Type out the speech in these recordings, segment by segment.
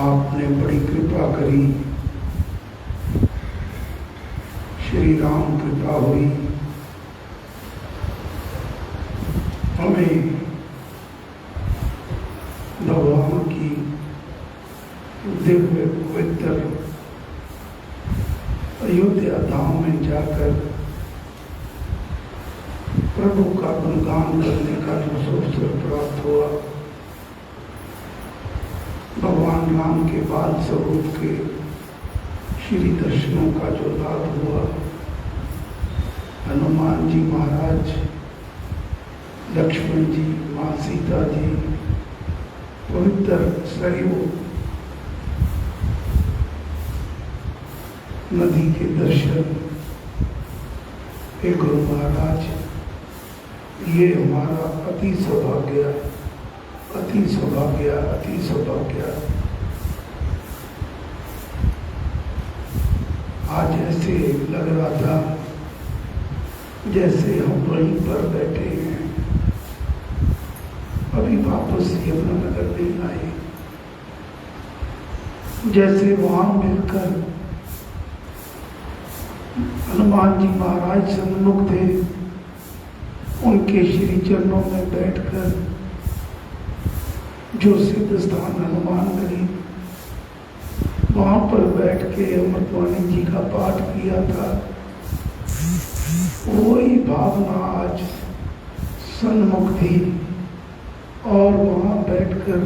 आपने बड़ी कृपा करी, श्री राम कृपा हुई, हमें भगवान की दिव्य पवित्र अयोध्या धाम में जाकर प्रभु का गुणगान करने का जो अवसर प्राप्त हुआ। भगवान राम के बाल स्वरूप के श्री दर्शनों का जो लाभ हुआ, हनुमान जी महाराज, लक्ष्मण जी, माँ सीता जी, पवित्र सरयू नदी के दर्शन, हे गुरु महाराज, ये हमारा अति सौभाग्य, अति सौभाग्य, अति सौभाग्य। आज ऐसे लग रहा था जैसे हम वहीं पर बैठे हैं, अभी वापस यमुनानगर नहीं आए, जैसे वहां मिलकर हनुमान जी महाराज सन्मुख थे, उनके श्री चरणों में बैठकर जो सिद्ध स्थान हनुमान गढ़ी, वहां पर बैठ के अमृतवाणी जी का पाठ किया था, वही भावना आज सन्मुख थी और वहां बैठकर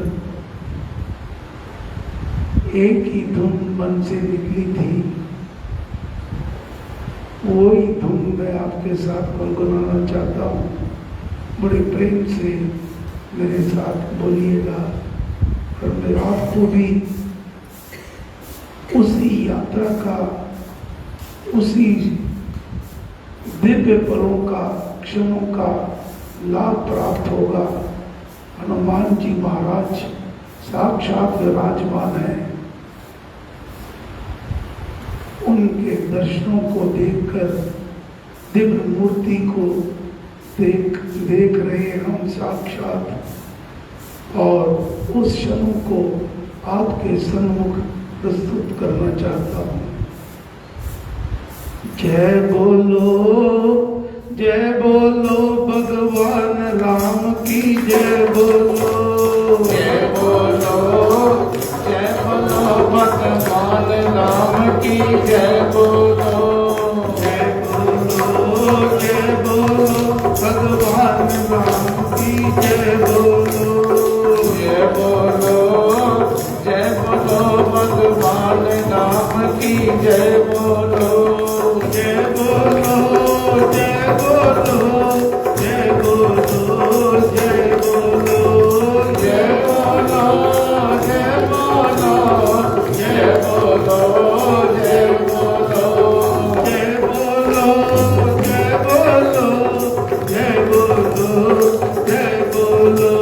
एक ही धुन मन से निकली थी। वही धुन मैं आपके साथ गुनगुनाना चाहता हूँ। बड़े प्रेम से मेरे साथ बोलिएगा और मैं आपको भी उसी यात्रा का, उसी दिव्य पलों का, क्षणों का लाभ प्राप्त होगा। हनुमान जी महाराज साक्षात विराजमान है, उनके दर्शनों को देखकर, दिव्य मूर्ति को देख रहे हम साक्षात, और उस क्षणों को आपके सन्मुख प्रस्तुत करना चाहता हूँ। जय बोलो भगवान राम की जय बोलो, जय बोलो भगवान राम की जय बोलो, जय बोलो भगवान राम की जय बोलो, जय बोलो भगवान राम की जय बोलो, जय बोलो, जय बोलो, जय बोलो, जय बोलो, जय बोलो, जय बोलो, जय बोलो, जय बोलो, जय बोलो, जय बोलो, जय बोलो, जय बोलो, जय बोलो, जय बोलो, जय बोलो, जय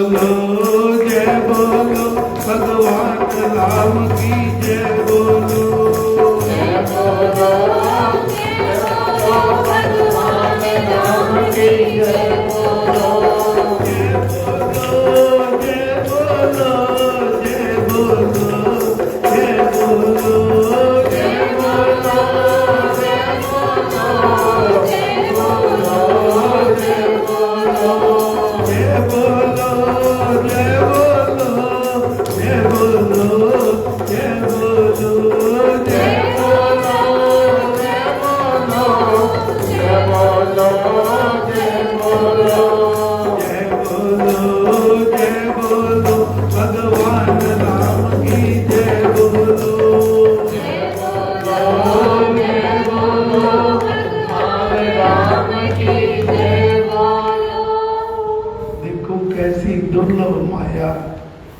बोलो, जय बोलो भगवान राम की जय बोलो, जय बोलो भगवान राम की जय बोलो, जय बोलो,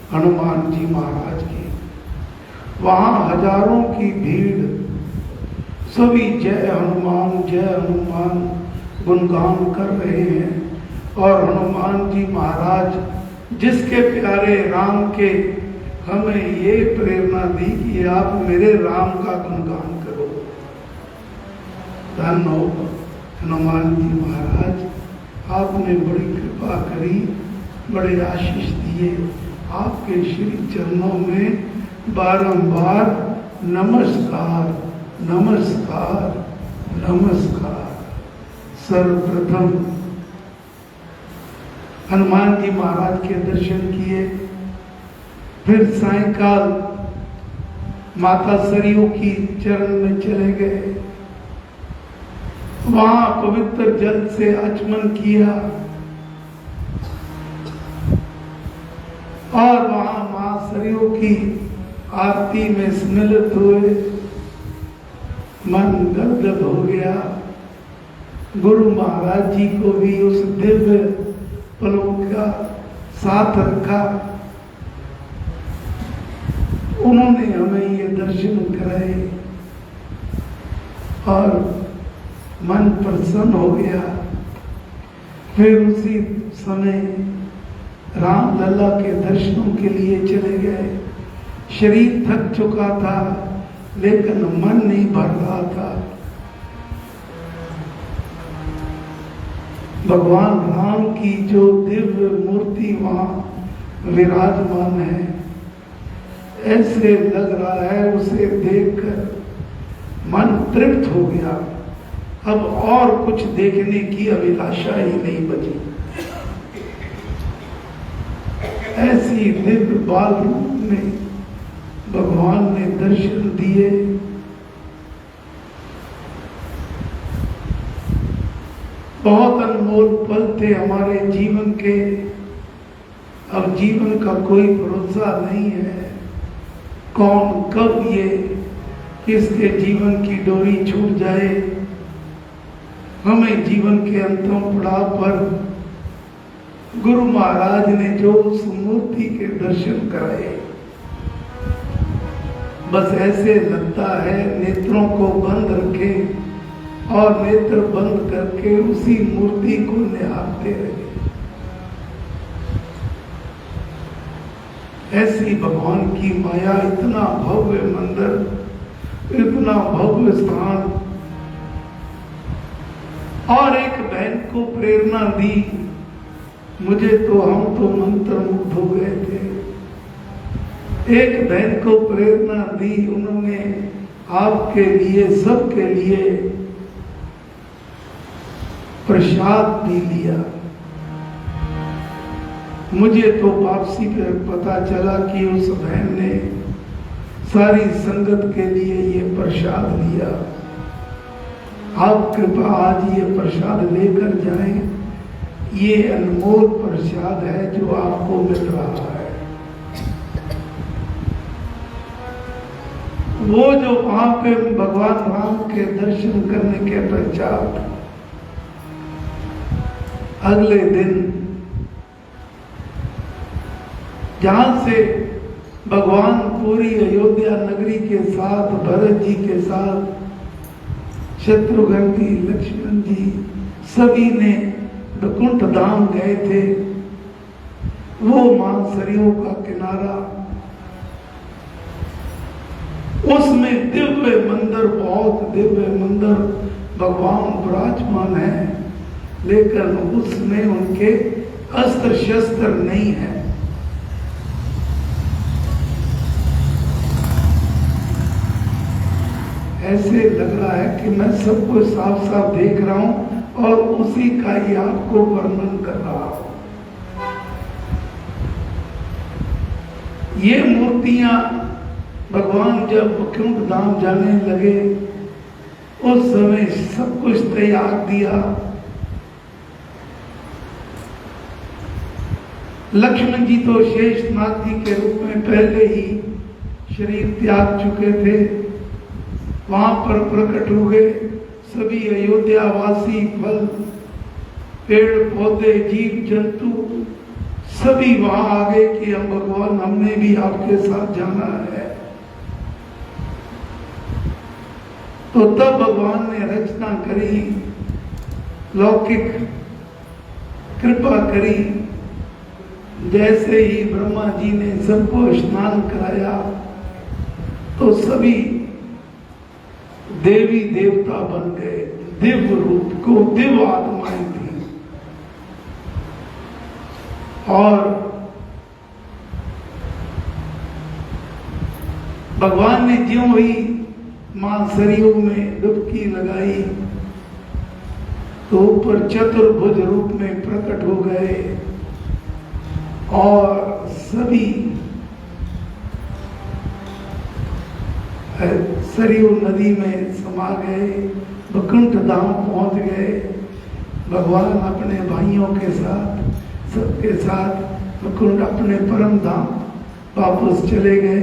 हनुमान जी महाराज की। वहां हजारों की भीड़, सभी जय हनुमान गुणगान कर रहे हैं। और हनुमान जी महाराज जिसके प्यारे राम के हमें ये प्रेरणा दी कि आप मेरे राम का गुणगान करो। धन्य हो हनुमान जी महाराज, आपने बड़ी कृपा करी, बड़े आशीष दिए। आपके श्री चरणों में बारंबार नमस्कार नमस्कार नमस्कार। सर्वप्रथम हनुमान जी महाराज के दर्शन किए, फिर सायंकाल माता सरयू की चरण में चले गए। वहां पवित्र जल से आचमन किया और वहां मां सरयू की आरती में सम्मिलित हुए। मन गदगद हो गया। गुरु महाराज जी को भी उस दिव्य पलों का साथ रखा। उन्होंने हमें ये दर्शन कराए और मन प्रसन्न हो गया। फिर उसी समय राम लला के दर्शनों के लिए चले गए। शरीर थक चुका था लेकिन मन नहीं भर रहा था। भगवान राम की जो दिव्य मूर्ति वहां विराजमान है, ऐसे लग रहा है उसे देखकर मन तृप्त हो गया। अब और कुछ देखने की अभिलाषा ही नहीं बची। ऐसी दिव्य बाल रूप में भगवान ने दर्शन दिए। बहुत अनमोल पल थे हमारे जीवन के। अब जीवन का कोई भरोसा नहीं है, कौन कब ये किसके जीवन की डोरी छूट जाए। हमें जीवन के अंतिम पड़ाव पर गुरु महाराज ने जो उस मूर्ति के दर्शन कराए, बस ऐसे लगता है नेत्रों को बंद रखे और नेत्र बंद करके उसी मूर्ति को निहारते रहे। ऐसी भगवान की माया, इतना भव्य मंदिर, इतना भव्य स्थान। और एक बहन को प्रेरणा दी, मुझे तो हम तो मंत्रमुग्ध हो गए थे। एक बहन को प्रेरणा दी, उन्होंने आपके लिए, सबके लिए प्रसाद भी लिया। मुझे तो वापसी पर पता चला कि उस बहन ने सारी संगत के लिए ये प्रसाद लिया। आप कृपा आज ये प्रसाद लेकर जाएं। ये अनमोल प्रसाद है जो आपको मिल रहा है। वो जो वहां पे भगवान राम के दर्शन करने के पश्चात अगले दिन जहां से भगवान पूरी अयोध्या नगरी के साथ, भरत जी के साथ, शत्रुघ्न जी, लक्ष्मण जी, सभी ने वैकुंठ धाम गए थे। वो मां सरयू का किनारा, उसमें दिव्य मंदिर, बहुत दिव्य मंदिर भगवान विराजमान है, लेकिन उसमें उनके अस्त्र शस्त्र नहीं है। ऐसे लग रहा है कि मैं सब कुछ साफ साफ देख रहा हूं और उसी का ही आपको वर्णन कर रहा हूं। ये मूर्तियां भगवान जब वैकुंठ धाम जाने लगे, उस समय सब कुछ तैयार दिया। लक्ष्मण जी तो शेषनाग जी के रूप में पहले ही शरीर त्याग चुके थे, वहां पर प्रकट हुए। सभी अयोध्या वासी, फल, पेड़ पौधे, जीव जंतु सभी वहां आ गए कि हम भगवान हमने भी आपके साथ जाना है। तो तब भगवान ने रचना करी, लौकिक कृपा करी। जैसे ही ब्रह्मा जी ने सबको स्नान कराया तो सभी देवी देवता बन गए। दिव्य रूप को दिव्य आत्माएं थी। और भगवान ने ज्यों ही मां सरयू में डुबकी लगाई तो ऊपर चतुर्भुज रूप में प्रकट हो गए और सभी सरयू नदी में समा गए, वैकुंठ धाम पहुंच गए। भगवान अपने भाइयों के साथ, सबके साथ वैकुंठ अपने परम धाम वापस चले गए।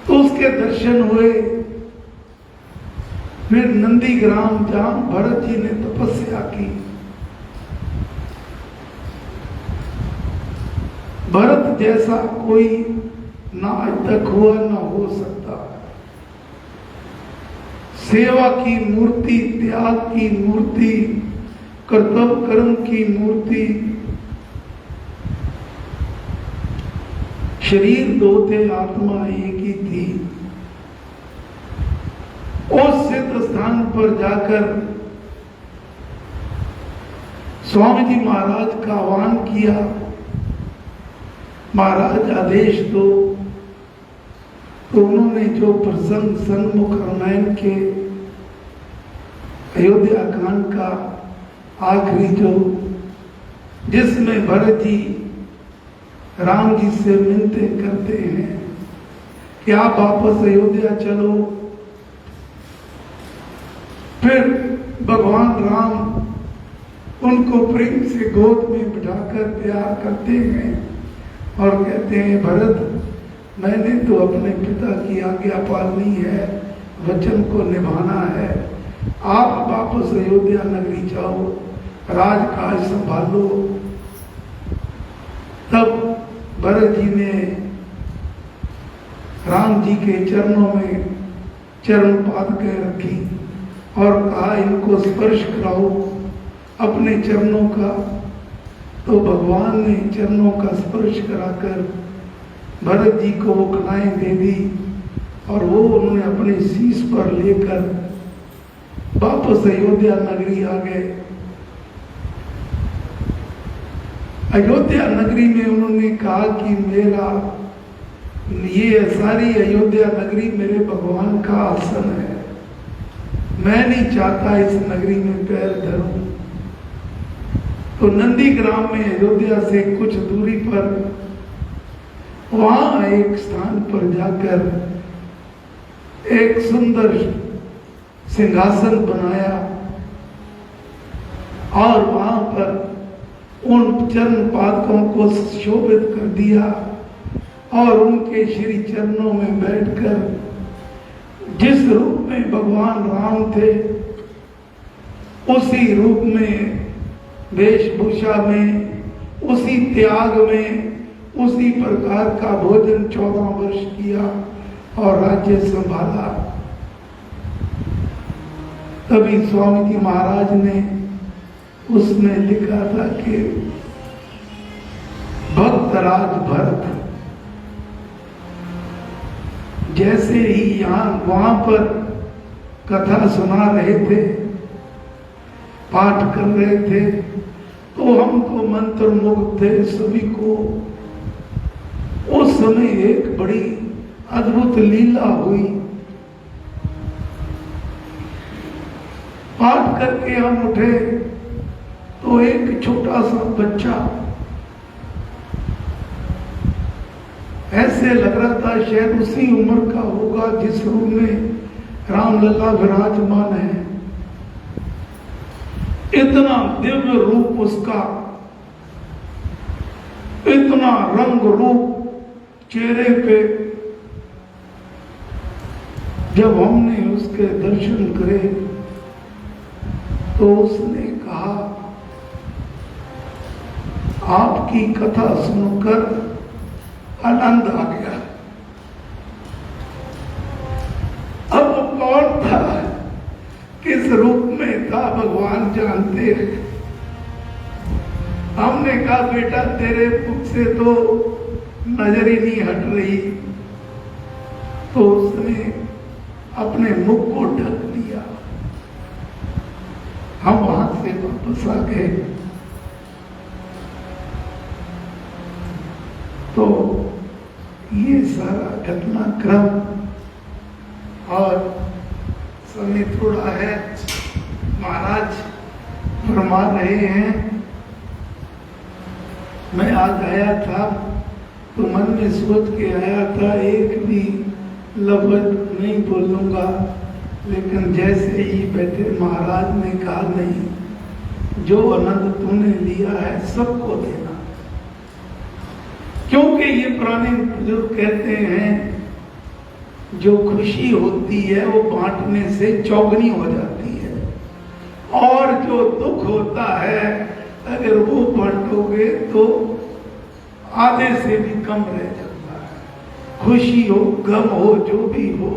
तो उसके दर्शन हुए। फिर नंदीग्राम जहां भरत जी ने तपस्या की, भरत जैसा कोई ना आज तक हुआ ना हो सकता। सेवा की मूर्ति, त्याग की मूर्ति, कर्तव्य कर्म की मूर्ति। शरीर दो थे, आत्मा एक ही थी। उस सिद्ध स्थान पर जाकर स्वामी जी महाराज का आह्वान किया, महाराज आदेश दो। तो उन्होंने जो प्रसंग सन्मुख रामायण के अयोध्या कांड का आखिरी जो, जिसमें भरत जी राम जी से मिलते करते हैं कि आप वापस अयोध्या चलो। फिर भगवान राम उनको प्रेम से गोद में बिठाकर प्यार करते हैं और कहते हैं, भरत मैंने तो अपने पिता की आज्ञा पालनी है, वचन को निभाना है। आप वापस अयोध्या नगरी जाओ, राजकाज संभालो। तब भरत जी ने राम जी के चरणों में चरण पाद के रखी और कहा, इनको स्पर्श कराओ अपने चरणों का। तो भगवान ने चरणों का स्पर्श कराकर भरत जी को वो कलाएं दे दी और वो उन्होंने अपने शीश पर लेकर वापस अयोध्या नगरी आ गए। अयोध्या नगरी में उन्होंने कहा कि मेरा ये सारी अयोध्या नगरी मेरे भगवान का आसन है, मैं नहीं चाहता इस नगरी में पैर धरूं। तो नंदीग्राम में अयोध्या से कुछ दूरी पर वहां एक स्थान पर जाकर एक सुंदर सिंहासन बनाया और वहां पर उन चरण पादकों को शोभित कर दिया और उनके श्री चरणों में बैठकर जिस रूप में भगवान राम थे उसी रूप में, वेशभूषा में, उसी त्याग में, उसी प्रकार का भोजन 14 वर्ष किया और राज्य संभाला। तभी स्वामी जी महाराज ने उसमें लिखा था कि भक्तराज भरत। जैसे ही यहाँ वहां पर कथा सुना रहे थे, पाठ कर रहे थे, तो हम तो मंत्र मुग्ध थे सभी को। उस समय एक बड़ी अद्भुत लीला हुई। पाठ करके हम उठे तो एक छोटा सा बच्चा, ऐसे लग रहा था शायद उसी उम्र का होगा जिस रूप में रामलला विराजमान है। इतना दिव्य रूप उसका, इतना रंग रूप चेहरे पे। जब हमने उसके दर्शन करे तो उसने कहा, आपकी कथा सुनकर आनंद आ गया। अब वो कौन था, किस रूप में था, भगवान जानते हैं। हमने कहा बेटा तेरे मुख से तो नजर ही नहीं हट रही, तो उसने अपने मुख को ढक दिया। हम वहां से वापस आ गए। तो ये सारा घटनाक्रम और समय थोड़ा है, महाराज फरमा रहे हैं। मैं आज आया था तो मन में सोच के आया था एक भी लफ्ज नहीं बोलूंगा, लेकिन जैसे ही बैठे महाराज ने कहा नहीं, जो आनंद तूने लिया है सबको देना। क्योंकि ये पुराने बुजुर्ग कहते हैं जो खुशी होती है वो बांटने से चौगनी हो जाती है, और जो दुख होता है अगर वो बांटोगे तो आधे से भी कम रह जाता है। खुशी हो, गम हो, जो भी हो,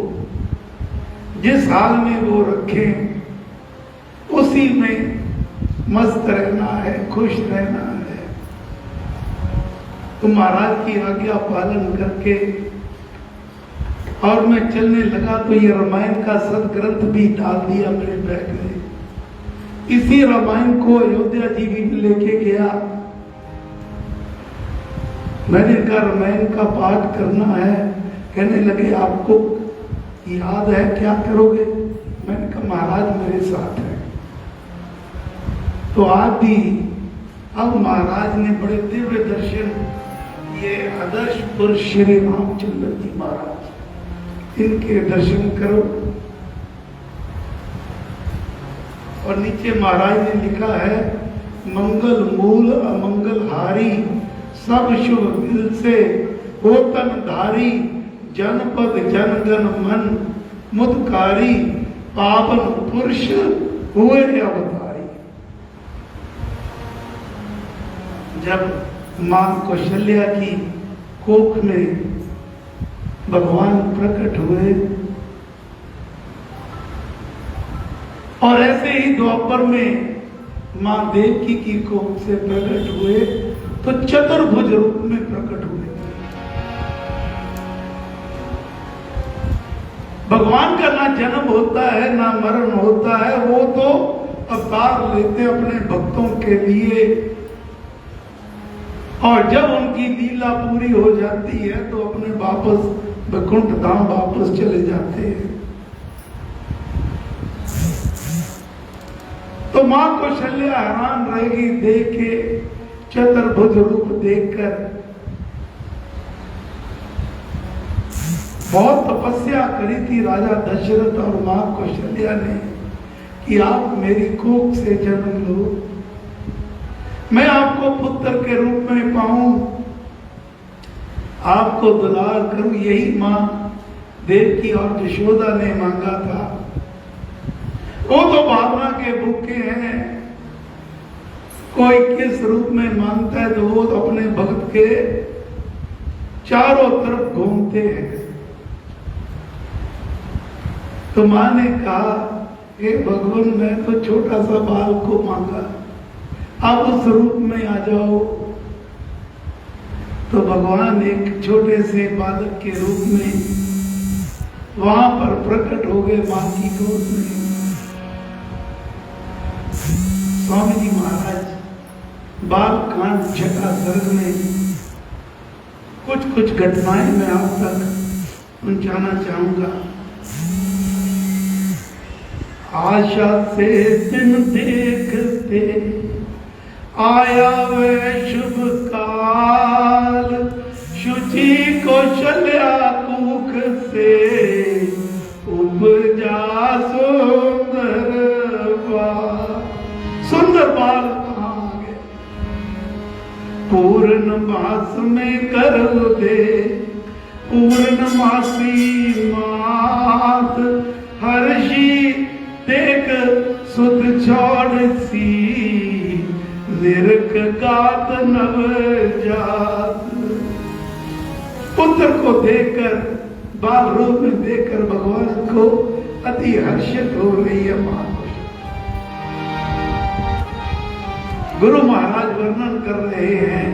जिस हाल में वो रखें उसी में मस्त रहना है, खुश रहना है। तो महाराज की आज्ञा पालन करके और मैं चलने लगा तो ये रामायण का सदग्रंथ भी डाल दिया मेरे बैग में। इसी रामायण को अयोध्या जी भी लेके गया। मैंने कहा रामायण का पाठ करना है। कहने लगे आपको याद है, क्या करोगे? मैंने कहा महाराज मेरे साथ है। तो आज भी अब महाराज ने बड़े दिव्य दर्शन, ये आदर्श पुरुष श्री रामचंद्र जी महाराज, इनके दर्शन करो। और नीचे महाराज ने लिखा है, मंगल मूल अमंगल हारी, सब शुभ दिल से होतन धारी, जनपद जनगण मन मुदकारी, पावन पुरुष हुए अवतारी। जब मां कौशल्या की कोख में भगवान प्रकट हुए और ऐसे ही द्वापर में मां देवकी की कोख से प्रकट हुए तो चतुर्भुज रूप में प्रकट हुए। भगवान का ना जन्म होता है ना मरण होता है, वो तो अवतार लेते अपने भक्तों के लिए, और जब उनकी लीला पूरी हो जाती है तो अपने वापस वैकुंठ धाम वापस चले जाते हैं। तो मां कौशल्या हैरान रहेगी देख के, चतुर्भुज रूप देखकर। बहुत तपस्या करी थी राजा दशरथ और मां कौशल्या ने कि आप मेरी कोख से जन्म लो, मैं आपको पुत्र के रूप में पाऊं, आपको दुलार करूं। यही मां देवकी और यशोदा ने मांगा था। वो तो भावना के भूखे हैं, कोई किस रूप में मांगता है तो वो तो अपने भक्त के चारों तरफ घूमते हैं। तो मां ने कहा, हे भगवान मैं तो छोटा सा बाल को मांगा, आप उस रूप में आ जाओ। तो भगवान एक छोटे से बालक के रूप में वहां पर प्रकट हो गए मां की गोद में। स्वामी जी महाराज बाल कांड छठा सर्ग में कुछ कुछ घटनाएं मैं आप तक पहुंचाना चाहूंगा। आशा से दिन देखते आया वह शुभ काल, शुचि कौशल्या कुख से उपजा सुंदर बाल। सुंदर बाल कहाँ गए? पूर्ण मास में कर दे पूर्णमासी मात, हर्षी देख सुत छोड़ सी निरख गात नव जात। पुत्र को देखकर, बाल रूप में देखकर भगवान को अति हर्षित हो रही है मां। गुरु महाराज वर्णन कर रहे हैं,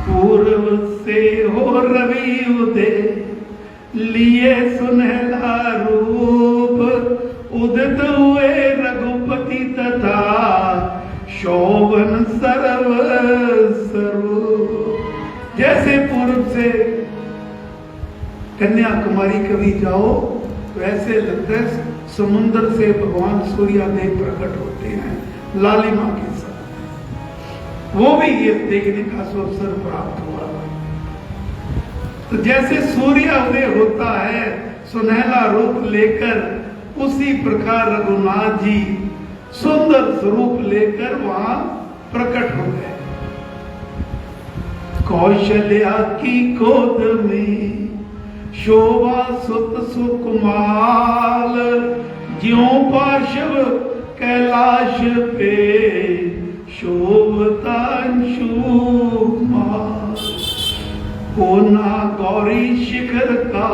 पूर्व से हो रवि उदय, लिए सुनहला रूप, उदित हुए रघुपति तथा शोभन सर्व स्वरूप। जैसे पूर्व से कन्याकुमारी कभी जाओ, वैसे लगता है समुद्र से भगवान सूर्यदेव प्रकट होते हैं लालिमा के साथ। वो भी ये देखने का अवसर प्राप्त हुआ। तो जैसे सूर्योदय होता है सुनहला रूप लेकर, उसी प्रकार रघुनाथ जी सुंदर स्वरूप लेकर वहां प्रकट हो गए। कौशल्या की गोद में शोभा सुत सुकुमाल, ज्यों पार्श्व कैलाश पे शोभता अंशुमान। होना गौरी शिखर का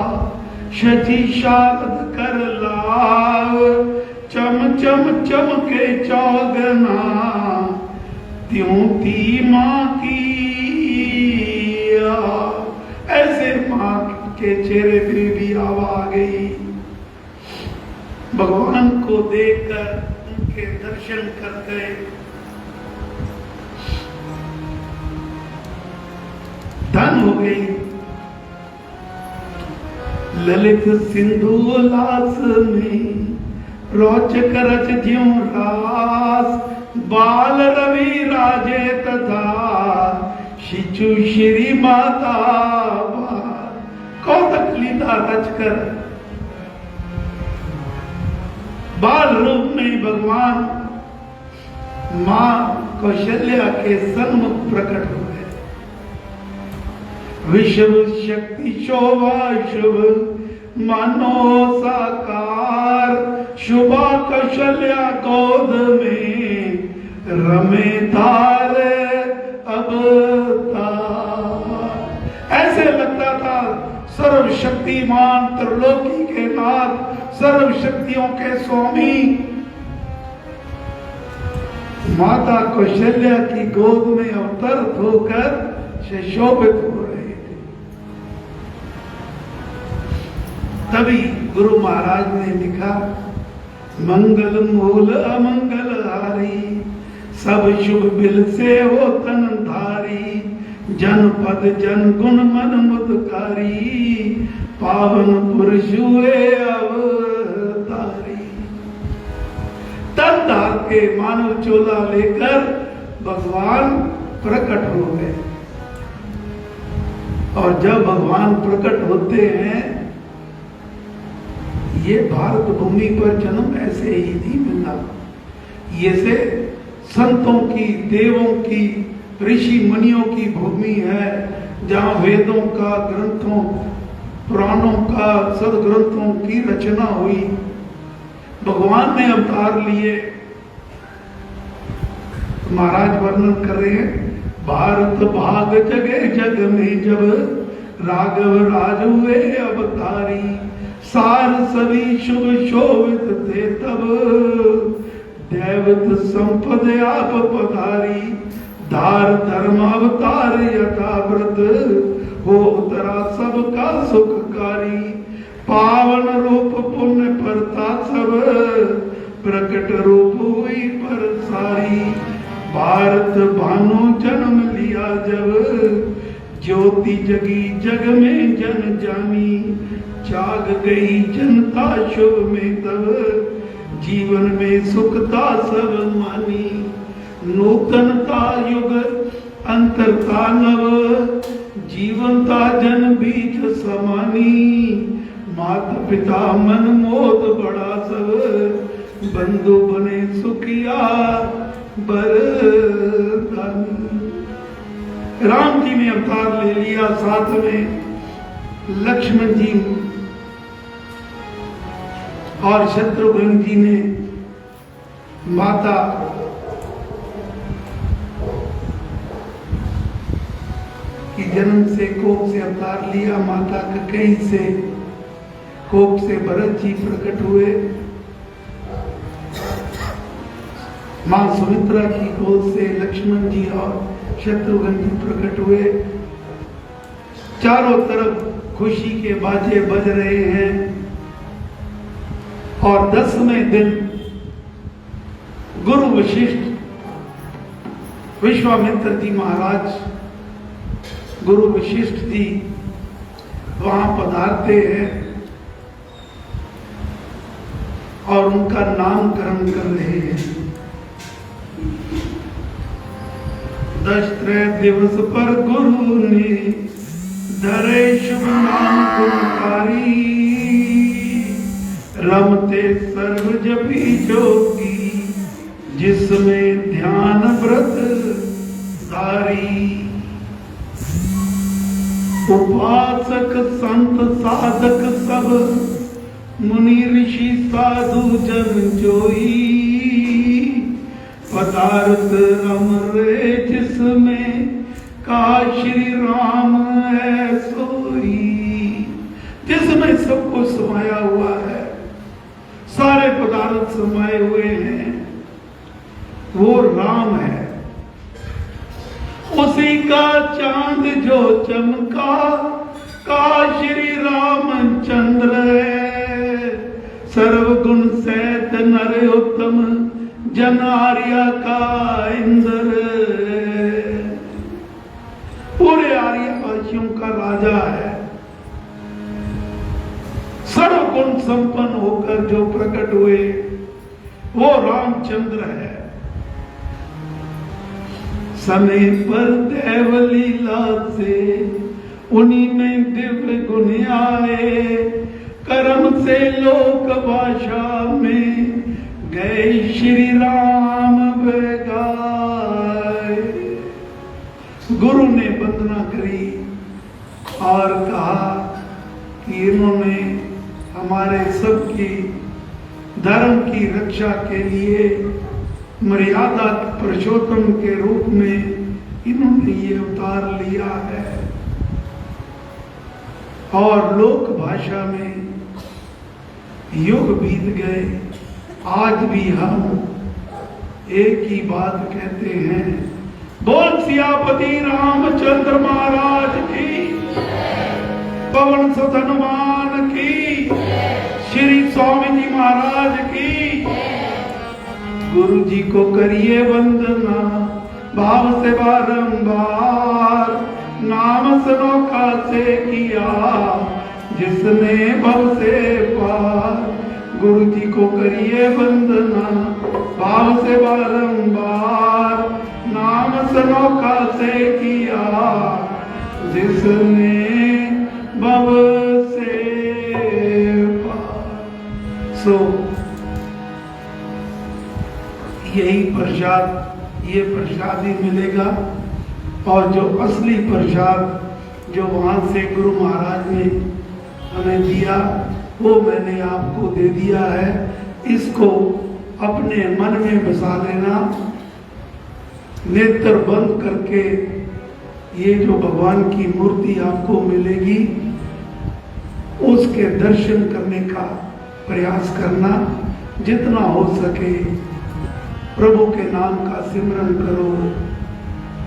शची शारद कर लाव, चम चम चमके चौगना त्यों थी मां की। ऐसे मां के चेहरे पे भी आवा आ गई। भगवान को देखकर, उनके दर्शन करके धन हो गई। ललित सिंधु लास में रोचक रच ज्यों रास, बाल रवि राजे तथा शिशु श्री माता। कौतक लीला रचकर बाल रूप में भगवान मां कौशल्या के सन्मुख प्रकट हो गए। विश्व शक्ति शोभा शुभ मानो साकार, शुभा कौशल्या गोद में रमे तारे अवतार। ऐसे लगता था सर्वशक्तिमान त्रिलोकी के नाथ, सर्व शक्तियों के स्वामी माता कौशल्या की गोद में अवतरित होकर सुशोभित हो रहे थे। तभी गुरु महाराज ने लिखा, मंगल मूल अमंगल हारी, सब शुभ बिल से हो तन धारी। जनपद जन गुण मन मुदकारी, पावन पुरुष हुए अवतारी। तन धार के मानव चोला लेकर भगवान प्रकट हो गए। और जब भगवान प्रकट होते हैं, ये भारत भूमि पर जन्म ऐसे ही नहीं मिला। ये से संतों की, देवों की, ऋषि मुनियों की भूमि है, जहाँ वेदों का, ग्रंथों, पुराणों का, सदग्रंथों की रचना हुई। भगवान ने अवतार लिए। महाराज वर्णन कर रहे हैं, भारत भाग जगे जग में जब राघव राज हुए अवतारी। सार सभी शुभ शोभित थे तब, दैवत संपद आप पधारी। धार धर्म अवतार यथाव्रत, हो उतरा सबका सुखकारी। पावन रूप पुण्य परता सब, प्रकट रूप हुई पर सारी। भारत भानु जन्म लिया जब, ज्योति जगी जग में जन जानी। जाग गई जनता शुभ में तब, जीवन में सुखता सब मानी। नूतनता युग अंतरता नव, जीवनता जन बीज समानी। माता पिता मन मोद बड़ा सब, बंधु बने सुखिया बरदानी। राम जी ने अवतार ले लिया, साथ में लक्ष्मण जी और शत्रुघ्न जी ने माता की जन्म से कोप से अवतार लिया। माता कैकेयी से कोप से भरत जी प्रकट हुए। मां सुमित्रा की गोद से लक्ष्मण जी और शत्रुघ्न जी प्रकट हुए। चारों तरफ खुशी के बाजे बज रहे हैं। और 10वें दिन गुरु वशिष्ठ विश्वामित्र जी महाराज, गुरु वशिष्ठ जी वहां पधारते हैं और उनका नामकरण कर रहे हैं। 10 दिवस पर गुरु ने धरे शुभ नाम गुणकारी, रमते सर्व जपी जोगी, जिसमें ध्यान व्रत धारी। उपासक संत साधक सब, मुनि ऋषि साधु जन जोई, पदार्थ अमरे जिसमें का श्री राम है सोई। जिसमें सब कुछ समाया हुआ है, सारे पदार्थ समाये हुए हैं, वो राम है। उसी का चांद जो चमका, का श्री रामचंद्र है। सर्वगुण सहित नर उत्तम, जन आर्या का इंद्र। पूरे आर्यवासियों का राजा है। सर्वगुण संपन्न होकर जो प्रकट हुए वो रामचंद्र है। समय पर देव लीला से उन्हीं में दिव्य गुण आए, कर्म से लोक भाषा में गए श्री राम बेगाए। गुरु ने वंदना करी और कहा कि इन्होंने हमारे सबकी धर्म की रक्षा के लिए मर्यादा पुरुषोत्तम के रूप में इन्होंने ये अवतार लिया है। और लोक भाषा में युग बीत गए, आज भी हम एक ही बात कहते हैं, बोल सियापति रामचंद्र महाराज की, पवन सुत हनुमान की, श्री स्वामी जी महाराज की। गुरु जी को करिए वंदना भाव से बारंबार, नाम सनोखा से किया जिसने भव से पार। गुरु जी को करिए वंदना भाव से बारंबार, नाम सनोखा से किया जिसने भव से पार। सो यही प्रसाद, ये प्रसाद ही मिलेगा। और जो असली प्रसाद जो वहां से गुरु महाराज ने हमें दिया, वो मैंने आपको दे दिया है। इसको अपने मन में बसा लेना। नेत्र बंद करके ये जो भगवान की मूर्ति आपको मिलेगी, उसके दर्शन करने का प्रयास करना। जितना हो सके प्रभु के नाम का सिमरन करो,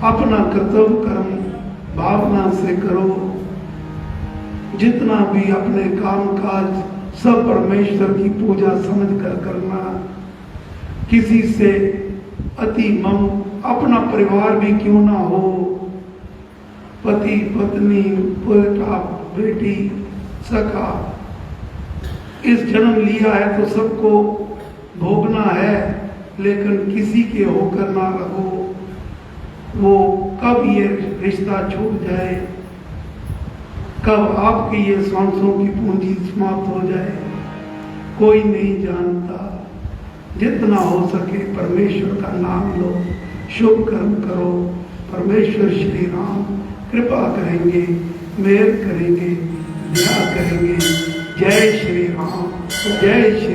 अपना कर्तव्य कर्म भावना से करो। जितना भी अपने काम काज सब परमेश्वर की पूजा समझ कर करना। किसी से अति मम, अपना परिवार भी क्यों ना हो, पति पत्नी बेटा बेटी सखा, इस जन्म लिया है तो सबको भोगना है, लेकिन किसी के होकर ना रहो। वो कब ये रिश्ता छूट जाए, कब आपकी ये सांसों की पूंजी समाप्त हो जाए, कोई नहीं जानता। जितना हो सके परमेश्वर का नाम लो, शुभ कर्म करो। परमेश्वर श्री राम कृपा करेंगे, मेहर करेंगे, दया करेंगे। जय श्री राम, जय श्री